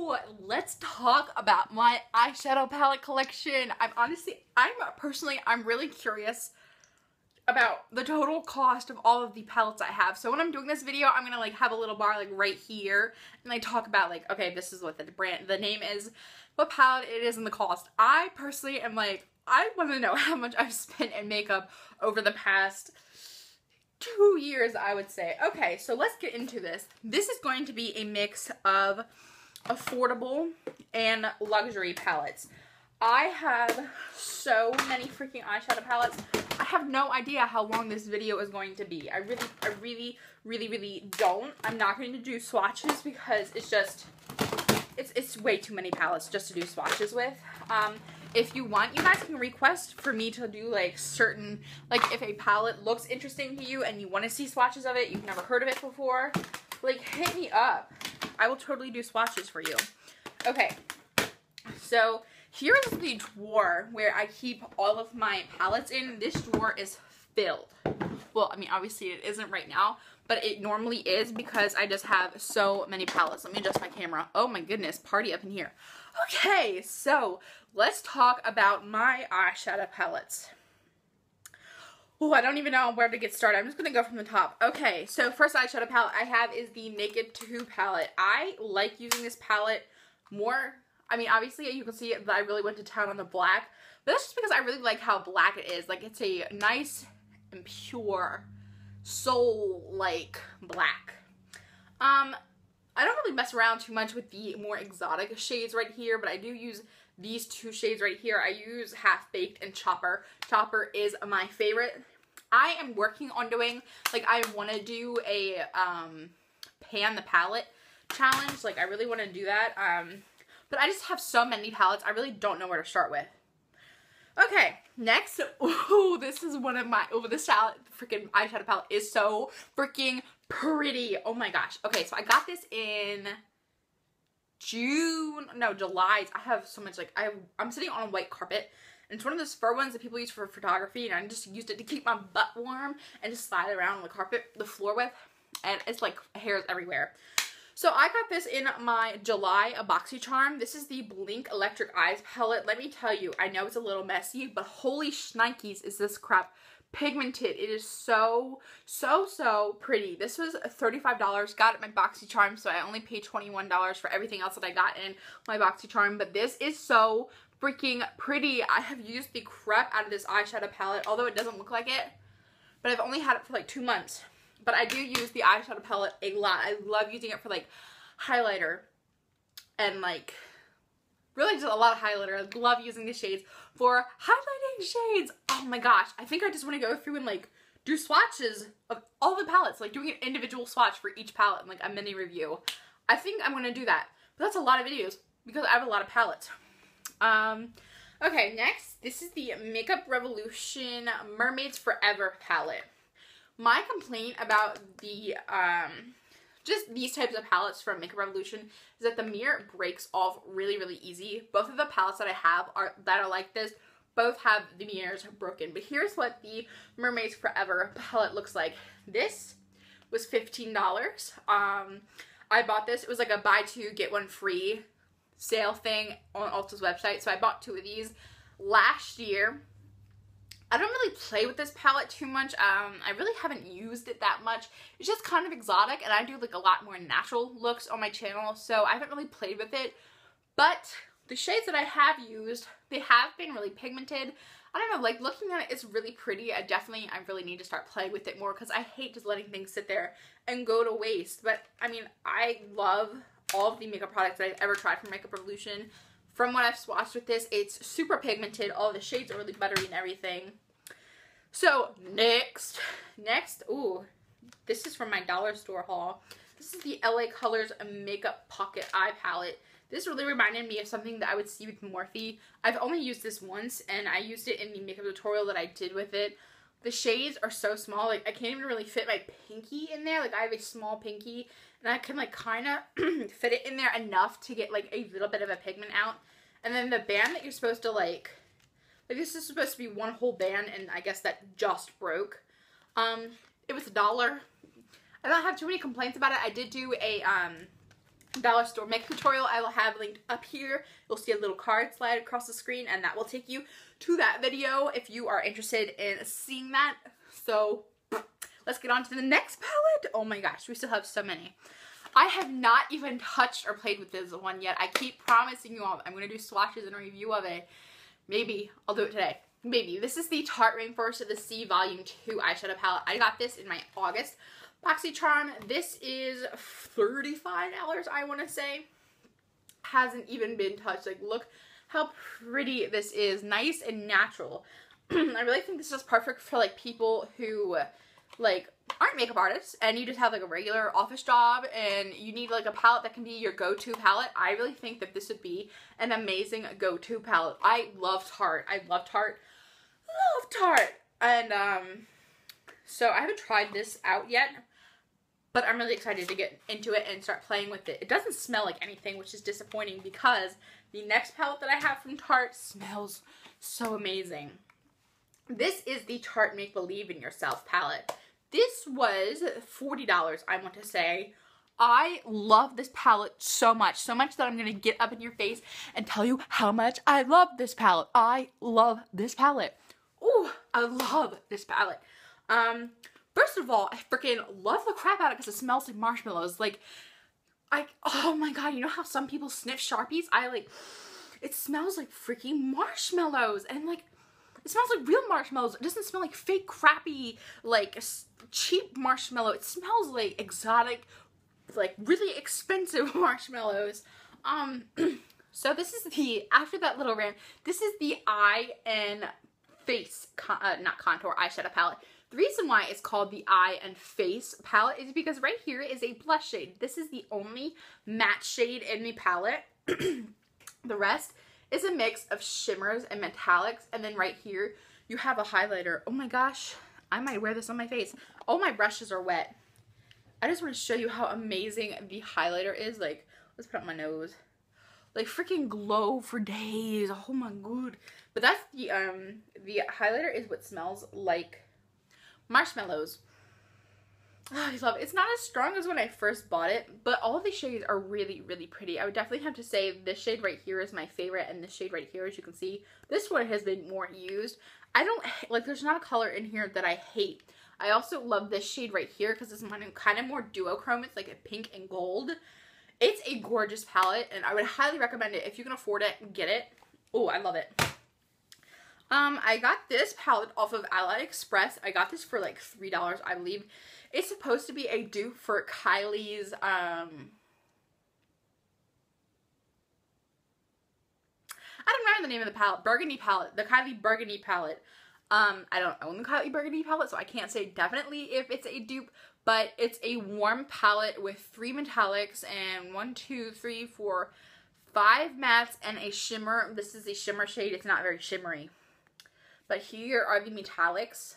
So let's talk about my eyeshadow palette collection. I'm really curious about the total cost of all of the palettes I have. So when I'm doing this video, I'm gonna like have a little bar like right here and like talk about like, okay, this is what the name is, what palette it is, and the cost. I personally am like, I want to know how much I've spent in makeup over the past 2 years, I would say. Okay, so let's get into this. This is going to be a mix of affordable and luxury palettes. I have so many freaking eyeshadow palettes. I have no idea how long this video is going to be. I really don't. I'm not going to do swatches because it's just, it's way too many palettes just to do swatches with. If you want, you guys can request for me to do like certain, like if a palette looks interesting to you and you want to see swatches of it, you've never heard of it before, like hit me up. I will totally do swatches for you. Okay, so here is the drawer where I keep all of my palettes in. This drawer is filled. Well, I mean, obviously it isn't right now, but it normally is because I just have so many palettes. Let me adjust my camera. Oh my goodness, party up in here. Okay, so let's talk about my eyeshadow palettes. Oh, I don't even know where to get started. I'm just going to go from the top. Okay, so first eyeshadow palette I have is the Naked 2 palette. I like using this palette more. I mean, obviously you can see that I really went to town on the black, but that's just because I really like how black it is. Like, it's a nice and pure soul-like black. I don't really mess around too much with the more exotic shades right here, but I do use these two shades right here. I use Half Baked and Chopper. Chopper is my favorite. I am working on doing, like, I want to do a pan the palette challenge. Like, I really want to do that. But I just have so many palettes, I really don't know where to start with. Okay, next, ooh, this is one of my, this freaking eyeshadow palette is so freaking pretty. Oh my gosh. Okay, so I got this in July. I have so much, like, I'm sitting on a white carpet, and it's one of those fur ones that people use for photography, and I just used it to keep my butt warm and just slide around on the carpet, the floor with, and it's like hairs everywhere. So I got this in my July BoxyCharm. This is the Blink Electric Eyes palette. Let me tell you, I know it's a little messy, but holy shnikes is this crap pigmented. It is so pretty. This was $35. Got it at my BoxyCharm, so I only paid $21 for everything else that I got in my BoxyCharm. But this is so freaking pretty. I have used the crap out of this eyeshadow palette, although it doesn't look like it. But I've only had it for like 2 months. But I do use the eyeshadow palette a lot. I love using it for like highlighter and like really just a lot of highlighter. I love using the shades for highlighting shades. Oh my gosh. I think I just want to go through and like do swatches of all the palettes. Like doing an individual swatch for each palette and like a mini review. I think I'm going to do that. But that's a lot of videos because I have a lot of palettes. Okay, next. This is the Makeup Revolution Mermaids Forever palette. My complaint about the, just these types of palettes from Makeup Revolution is that the mirror breaks off really easy. Both of the palettes that I have that are like this, both have the mirrors broken. But here's what the Mermaids Forever palette looks like. This was $15. I bought this. It was like a buy two, get one free sale thing on Ulta's website. So I bought 2 of these last year. I don't really play with this palette too much. I really haven't used it that much. It's just kind of exotic, and I do like a lot more natural looks on my channel, so I haven't really played with it. But the shades that I have used, they have been really pigmented. I don't know, like looking at it, it's really pretty. I really need to start playing with it more because I hate just letting things sit there and go to waste. But I mean, I love all of the makeup products that I've ever tried from Makeup Revolution. From what I've swatched with this, it's super pigmented. All the shades are really buttery and everything. So, next, ooh, this is from my dollar store haul. This is the LA Colors Makeup Pocket Eye Palette. This really reminded me of something that I would see with Morphe. I've only used this once, and I used it in the makeup tutorial that I did with it. The shades are so small, like, I can't even really fit my pinky in there. Like, I have a small pinky, and I can, like, kind of fit it in there enough to get, like, a little bit of a pigment out. And then the band that you're supposed to, like this is supposed to be one whole band, and I guess that just broke. It was $1. I don't have too many complaints about it. I did do a dollar store makeup tutorial I will have linked up here. You'll see a little card slide across the screen, and that will take you to that video if you are interested in seeing that. So let's get on to the next palette. Oh my gosh, we still have so many. I have not even touched or played with this one yet. I keep promising you all I'm going to do swatches and a review of it. Maybe I'll do it today. Maybe. This is the Tarte Rainforest of the Sea Volume 2 eyeshadow palette. I got this in my August BoxyCharm. This is $35, I want to say. Hasn't even been touched. Like, look how pretty this is. Nice and natural. I really think this is perfect for, like, people who, like, aren't makeup artists and you just have, like, a regular office job and you need, like, a palette that can be your go-to palette. I really think that this would be an amazing go-to palette. I love Tarte. I love Tarte. Love Tarte. And, so I haven't tried this out yet, but I'm really excited to get into it and start playing with it. It doesn't smell like anything, which is disappointing because the next palette that I have from Tarte smells so amazing. This is the Tarte Make Believe in Yourself palette. This was $40, I want to say. I love this palette so much that I'm going to get up in your face and tell you how much I love this palette. I love this palette. Ooh, I love this palette. First of all, I freaking love the crap out of it because it smells like marshmallows. Like, oh my god, you know how some people sniff Sharpies? It smells like freaking marshmallows, and like, it smells like real marshmallows. It doesn't smell like fake, crappy, like, cheap marshmallow. It smells like exotic, like, really expensive marshmallows. So this is the, after that little rant, this is the eye and face, not contour, eyeshadow palette. The reason why it's called the Eye and Face palette is because right here is a blush shade. This is the only matte shade in the palette. The rest is a mix of shimmers and metallics, and then right here you have a highlighter. Oh my gosh, I might wear this on my face. All my brushes are wet. I just want to show you how amazing the highlighter is. Like, let's put it on my nose. Like, freaking glow for days. Oh my god. But that's the highlighter is what smells like marshmallows. Oh, I love it. It's not as strong as when I first bought it, but all of these shades are really, really pretty. I would definitely have to say this shade right here is my favorite, and this shade right here, as you can see, this one has been more used. I don't, like, there's not a color in here that I hate. I also love this shade right here because it's kind of more duochrome. It's like a pink and gold. It's a gorgeous palette, and I would highly recommend it. If you can afford it, get it. Oh, I love it. I got this palette off of AliExpress. I got this for like $3, I believe. It's supposed to be a dupe for Kylie's, I don't remember the name of the palette. Burgundy palette. The Kylie Burgundy palette. I don't own the Kylie Burgundy palette, so I can't say definitely if it's a dupe, but it's a warm palette with 3 metallics and 1, 2, 3, 4, 5 mattes and a shimmer. This is a shimmer shade. It's not very shimmery. But here are the metallics.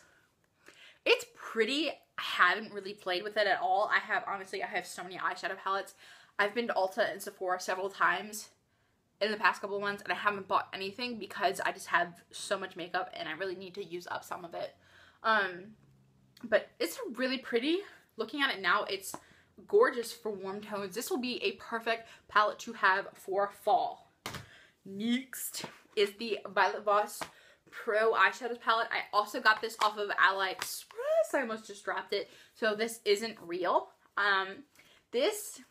It's pretty. I haven't really played with it at all. Honestly, I have so many eyeshadow palettes. I've been to Ulta and Sephora several times in the past couple of months, and I haven't bought anything because I just have so much makeup and I really need to use up some of it. But it's really pretty. Looking at it now, it's gorgeous for warm tones. This will be a perfect palette to have for fall. Next is the Violet Voss Pro Eyeshadows palette. I also got this off of AliExpress. I almost just dropped it. So this isn't real. This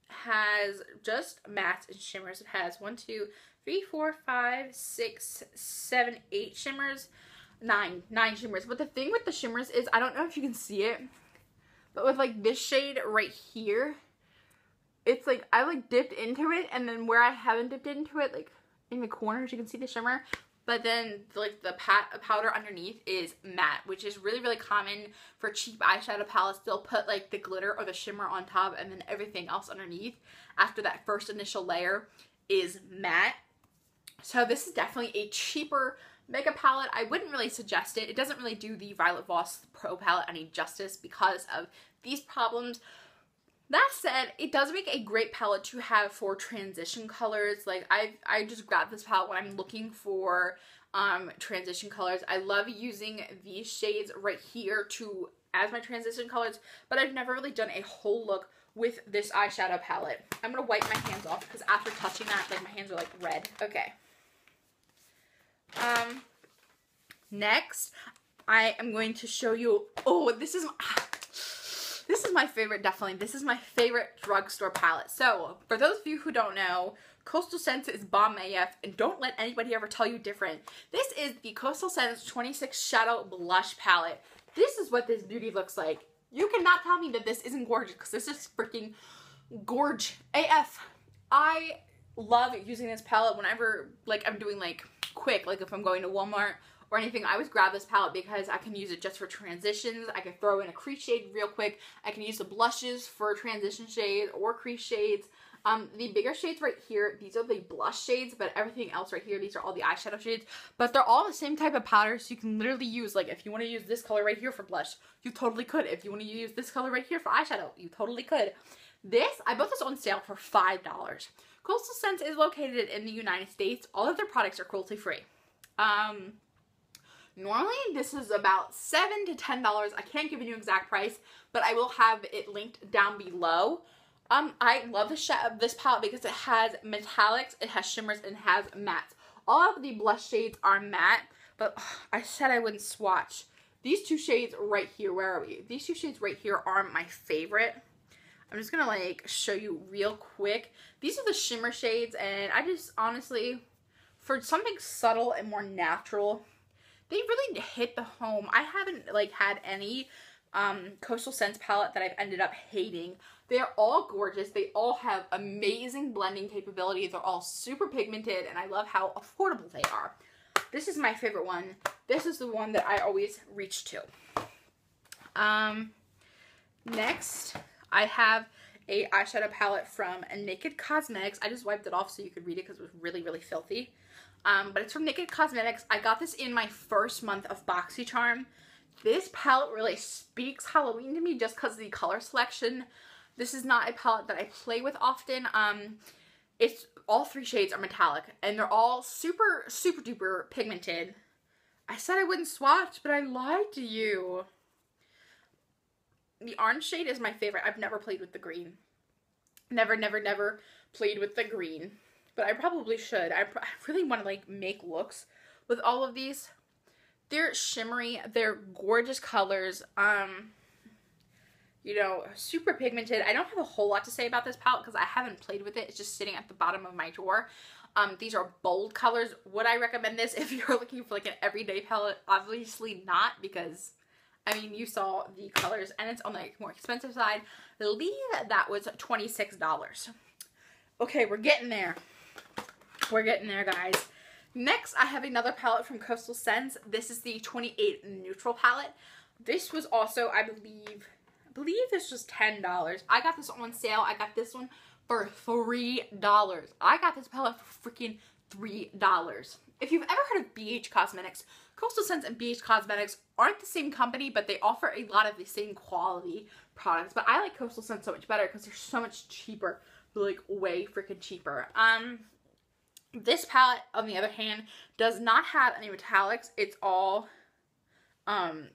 has just mattes and shimmers. It has 1, 2, 3, 4, 5, 6, 7, 8 shimmers. 9 shimmers. But the thing with the shimmers is, I don't know if you can see it, but with like this shade right here, it's like I like dipped into it, and then where I haven't dipped into it, like in the corners, you can see the shimmer. But then, like, the powder underneath is matte, which is really, really common for cheap eyeshadow palettes. They'll put, like, the glitter or the shimmer on top, and then everything else underneath, after that first initial layer, is matte. So this is definitely a cheaper makeup palette. I wouldn't really suggest it. It doesn't really do the Violet Voss Pro palette any justice because of these problems. That said, it does make a great palette to have for transition colors. Like, I just grabbed this palette when I'm looking for transition colors. I love using these shades right here as my transition colors, but I've never really done a whole look with this eyeshadow palette. I'm going to wipe my hands off because after touching that, like, my hands are like red. Okay. Next, I am going to show you, oh, this is my favorite, definitely. This is my favorite drugstore palette. So, for those of you who don't know, Coastal Scents is bomb AF, and don't let anybody ever tell you different. This is the Coastal Scents 26 Shadow Blush Palette. This is what this beauty looks like. You cannot tell me that this isn't gorgeous, because this is freaking gorge AF. I love using this palette whenever, like, I'm doing, like, quick, like if I'm going to Walmart or anything. I always grab this palette because I can use it just for transitions. I can throw in a crease shade real quick. I can use the blushes for transition shades or crease shades. The bigger shades right here, these are the blush shades, but everything else right here, these are all the eyeshadow shades. But they're all the same type of powder, so you can literally use, like, if you want to use this color right here for blush, you totally could. If you want to use this color right here for eyeshadow, you totally could. This, I bought this on sale for $5. Coastal Scents is located in the United States. All of their products are cruelty-free. Normally, this is about $7 to $10. I can't give you an exact price, but I will have it linked down below. I love this palette because it has metallics, it has shimmers, and it has mattes. All of the blush shades are matte, but I said I wouldn't swatch. These two shades right here, where are we? These two shades right here are my favorite. I'm just gonna, like, show you real quick. These are the shimmer shades, and I just, honestly, for something subtle and more natural, they really hit the home. I haven't, like, had any Coastal Scents palette that I've ended up hating. They're all gorgeous. They all have amazing blending capabilities. They're all super pigmented, and I love how affordable they are. This is my favorite one. This is the one that I always reach to. Next, I have a eyeshadow palette from Naked Cosmetics. I just wiped it off so you could read it because it was really, really filthy. But it's from Naked Cosmetics. I got this in my first month of BoxyCharm. This palette really speaks Halloween to me just because of the color selection. This is not a palette that I play with often. It's all three shades are metallic, and they're all super, super duper pigmented. I said I wouldn't swatch, but I lied to you. The orange shade is my favorite. I've never played with the green. Never, never, never played with the green. But I probably should. I really want to, like, make looks with all of these. They're shimmery. They're gorgeous colors. You know, super pigmented. I don't have a whole lot to say about this palette because I haven't played with it. It's just sitting at the bottom of my drawer. These are bold colors. Would I recommend this if you're looking for, like, an everyday palette? Obviously not, because, I mean, you saw the colors and it's on the more expensive side. I believe that was $26. Okay, we're getting there. We're getting there, guys. Next, I have another palette from Coastal Scents. This is the 28 Neutral palette. This was also, I believe this was $10. I got this on sale. I got this one for $3. I got this palette for freaking $3. If you've ever heard of BH Cosmetics, Coastal Scents and BH Cosmetics aren't the same company, but they offer a lot of the same quality products. But I like Coastal Scents so much better because they're so much cheaper. They're, like, way freaking cheaper. This palette, on the other hand, does not have any metallics. It's all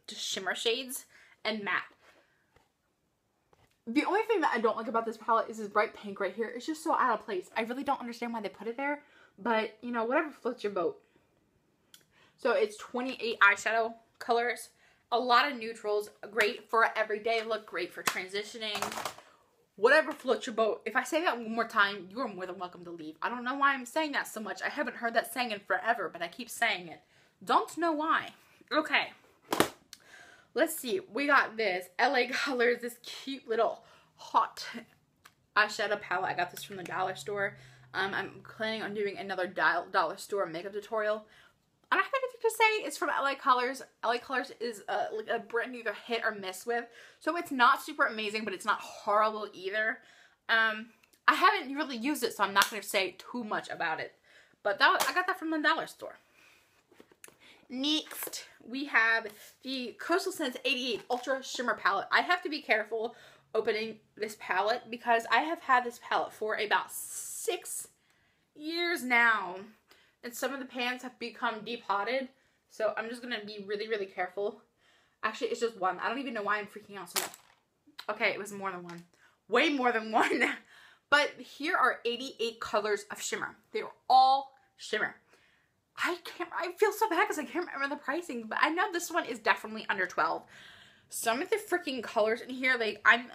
just shimmer shades and matte. The only thing that I don't like about this palette is this bright pink right here. It's just so out of place. I really don't understand why they put it there, but, you know, whatever floats your boat. So it's 28 eyeshadow colors, a lot of neutrals, great for everyday look, great for transitioning, whatever floats your boat. If I say that one more time, you are more than welcome to leave. I don't know why I'm saying that so much. I haven't heard that saying in forever, but I keep saying it. Don't know why. Okay. Let's see. We got this LA Colors, this cute little hot eyeshadow palette. I got this from the dollar store. I'm planning on doing another dollar store makeup tutorial. I don't have anything to say. It's from LA Colors. LA Colors is like a brand you either hit or miss with. So it's not super amazing, but it's not horrible either. I haven't really used it, so I'm not going to say too much about it. But I got that from the dollar store. Next, we have the Coastal Scents 88 Ultra Shimmer Palette. I have to be careful opening this palette because I have had this palette for about 6 years now. And some of the pans have become depotted. So I'm just going to be really, really careful. Actually, it's just one. I don't even know why I'm freaking out so much. Okay, it was more than one. way more than one. But here are 88 colors of shimmer. They are all shimmer. I feel so bad because I can't remember the pricing, but I know this one is definitely under 12. Some of the freaking colors in here, like, I'm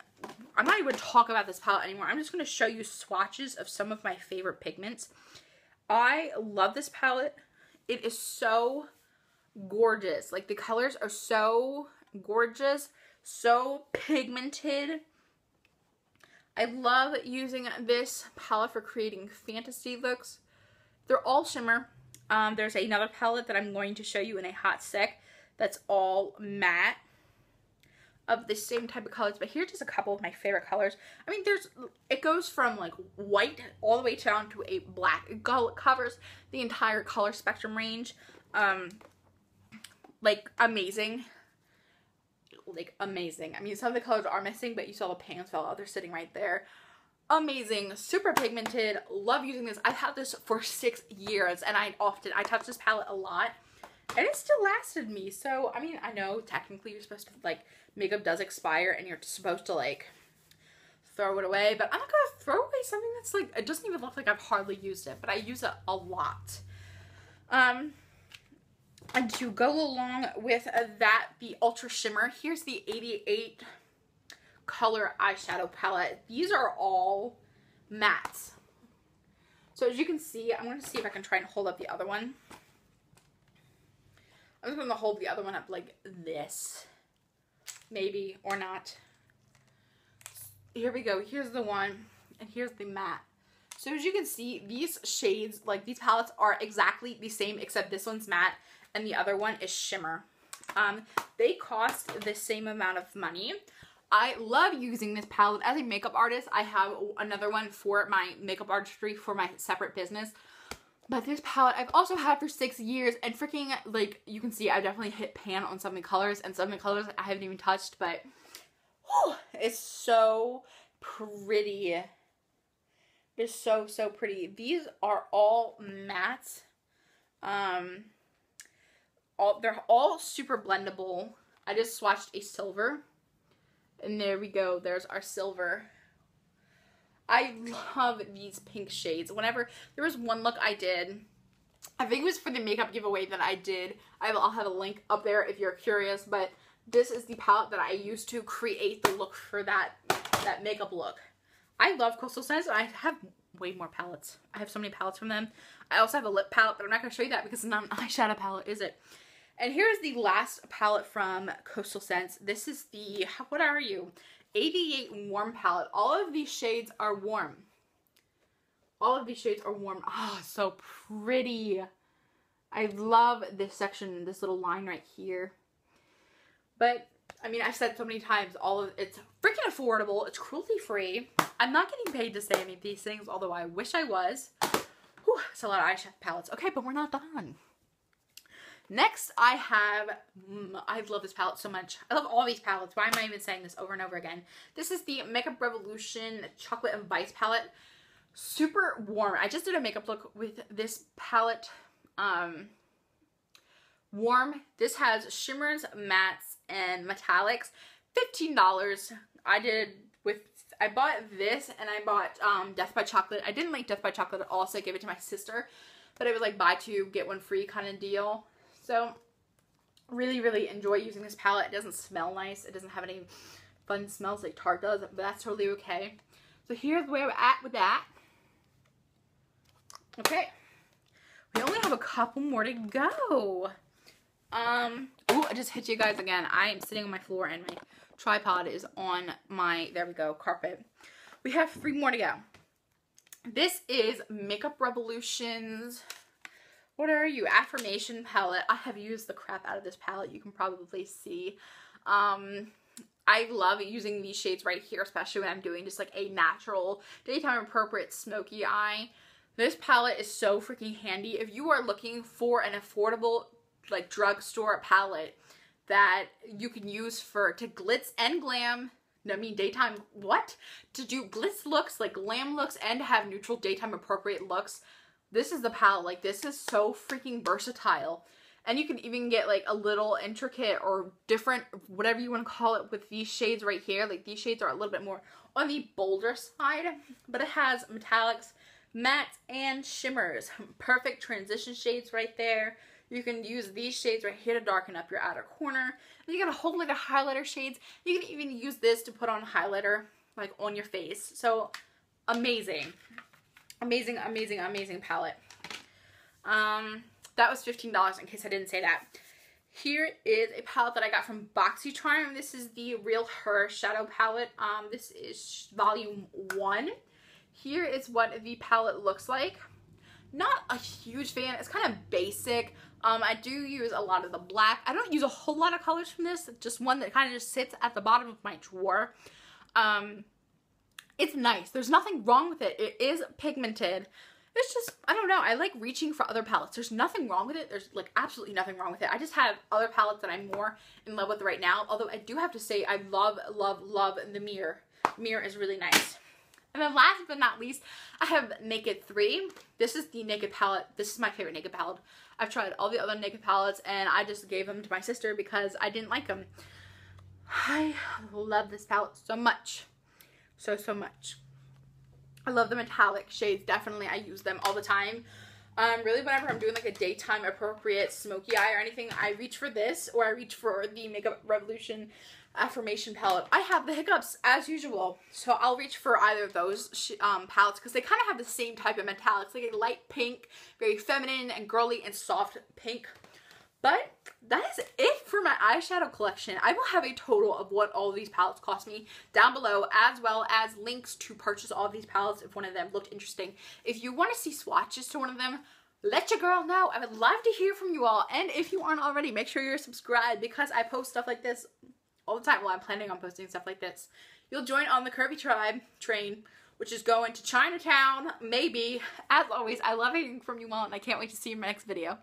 not even talk about this palette anymore. I'm just going to show you swatches of some of my favorite pigments. I love this palette. It is so gorgeous. Like, the colors are so gorgeous, so pigmented. I love using this palette for creating fantasy looks. They're all shimmer. There's another palette that I'm going to show you in a hot sec that's all matte of the same type of colors, but here's just a couple of my favorite colors. I mean, it goes from like white all the way down to a black. It covers the entire color spectrum range. Like, amazing. Like, amazing. I mean, some of the colors are missing, but you saw the pans fell out. They're sitting right there. Amazing. Super pigmented. Love using this. I've had this for 6 years, and I touch this palette a lot, and it still lasted me. So, I mean, I know technically you're supposed to, like, makeup does expire, and you're supposed to, like, throw it away, but I'm not gonna throw away something that's, like, it doesn't even look like I've hardly used it, but I use it a lot. And to go along with that, the Ultra Shimmer, here's the 88 color eyeshadow palette. These are all mattes. So as you can see, I'm going to see if I can try and hold up the other one. I'm just going to hold the other one up like this. Maybe, or not. Here we go. Here's the one, and here's the matte. So as you can see, these shades, like these palettes are exactly the same, except this one's matte and the other one is shimmer. They cost the same amount of money. I love using this palette as a makeup artist. I have another one for my makeup artistry for my separate business. But this palette I've also had for 6 years, and freaking, like, you can see I definitely hit pan on some of the colors, and some of the colors I haven't even touched, but whew, it's so pretty. It's so, so pretty. These are all matte. They're all super blendable. I just swatched a silver. And there we go. There's our silver. I love these pink shades. Whenever there was one look I did, I think it was for the makeup giveaway that I did. I'll have a link up there if you're curious. But this is the palette that I used to create the look for that makeup look. I love Coastal Scents. I have way more palettes. I have so many palettes from them. I also have a lip palette, but I'm not going to show you that because it's not an eyeshadow palette, is it? And here's the last palette from Coastal Scents. This is the, what are you? 88 Warm palette. All of these shades are warm. All of these shades are warm. Oh, so pretty. I love this section, this little line right here. But, I mean, I've said so many times, it's freaking affordable. It's cruelty free. I'm not getting paid to say any of these things, although I wish I was. Whew, it's a lot of eyeshadow palettes. Okay, but we're not done. Next, I love this palette so much. I love all these palettes. Why am I even saying this over and over again? This is the Makeup Revolution Chocolate and Vice palette. Super warm. I just did a makeup look with this palette. Warm. This has shimmers, mattes, and metallics. $15. I bought this, and I bought Death by Chocolate. I didn't like Death by Chocolate at all, so I gave it to my sister. But it was like buy two, get one free kind of deal. So, really, really enjoy using this palette. It doesn't smell nice. It doesn't have any fun smells like Tarte does, but that's totally okay. So, here's where we're at with that. Okay. We only have a couple more to go. Oh, I just hit you guys again. I am sitting on my floor and my tripod is on my, there we go, carpet. We have 3 more to go. This is Makeup Revolution's, what are you, Affirmation palette. I have used the crap out of this palette. You can probably see. I love using these shades right here, especially when I'm doing just like a natural, daytime appropriate smoky eye. This palette is so freaking handy. If you are looking for an affordable, like, drugstore palette that you can use to glitz and glam, I mean daytime, what? To do glitz looks, like glam looks, and have neutral daytime appropriate looks. This is the palette. Like, this is so freaking versatile. And you can even get like a little intricate or different, whatever you want to call it, with these shades right here. Like, these shades are a little bit more on the bolder side, but it has metallics, mattes, and shimmers. Perfect transition shades right there. You can use these shades right here to darken up your outer corner. And you got a whole lot of highlighter shades. You can even use this to put on highlighter, like on your face. So amazing. Amazing, amazing, amazing palette. That was $15 in case I didn't say that. Here is a palette that I got from BoxyCharm. This is the Real Her Shadow palette. This is volume 1. Here is what the palette looks like. Not a huge fan. It's kind of basic. I do use a lot of the black. I don't use a whole lot of colors from this. Just one that kind of just sits at the bottom of my drawer. It's nice. There's nothing wrong with it. It is pigmented. It's just, I don't know. I like reaching for other palettes. There's nothing wrong with it. There's like absolutely nothing wrong with it. I just have other palettes that I'm more in love with right now. Although I do have to say I love, love, love the mirror. Mirror is really nice. And then last but not least, I have Naked 3. This is the Naked palette. This is my favorite Naked palette. I've tried all the other Naked palettes and I just gave them to my sister because I didn't like them. I love this palette so much. So much. I love the metallic shades. Definitely, I use them all the time. Really, whenever I'm doing like a daytime appropriate smoky eye or anything, I reach for this or I reach for the Makeup Revolution Affirmation palette. I have the hiccups as usual, so I'll reach for either of those palettes because they kind of have the same type of metallics, like a light pink, very feminine and girly and soft pink. But that is it for my eyeshadow collection. I will have a total of what all of these palettes cost me down below, as well as links to purchase all of these palettes if one of them looked interesting. If you want to see swatches to one of them, let your girl know. I would love to hear from you all. And if you aren't already, make sure you're subscribed because I post stuff like this all the time. Well, I'm planning on posting stuff like this. You'll join on the Curvy Tribe train, which is going to Chinatown, maybe. As always, I love hearing from you all, and I can't wait to see you in my next video.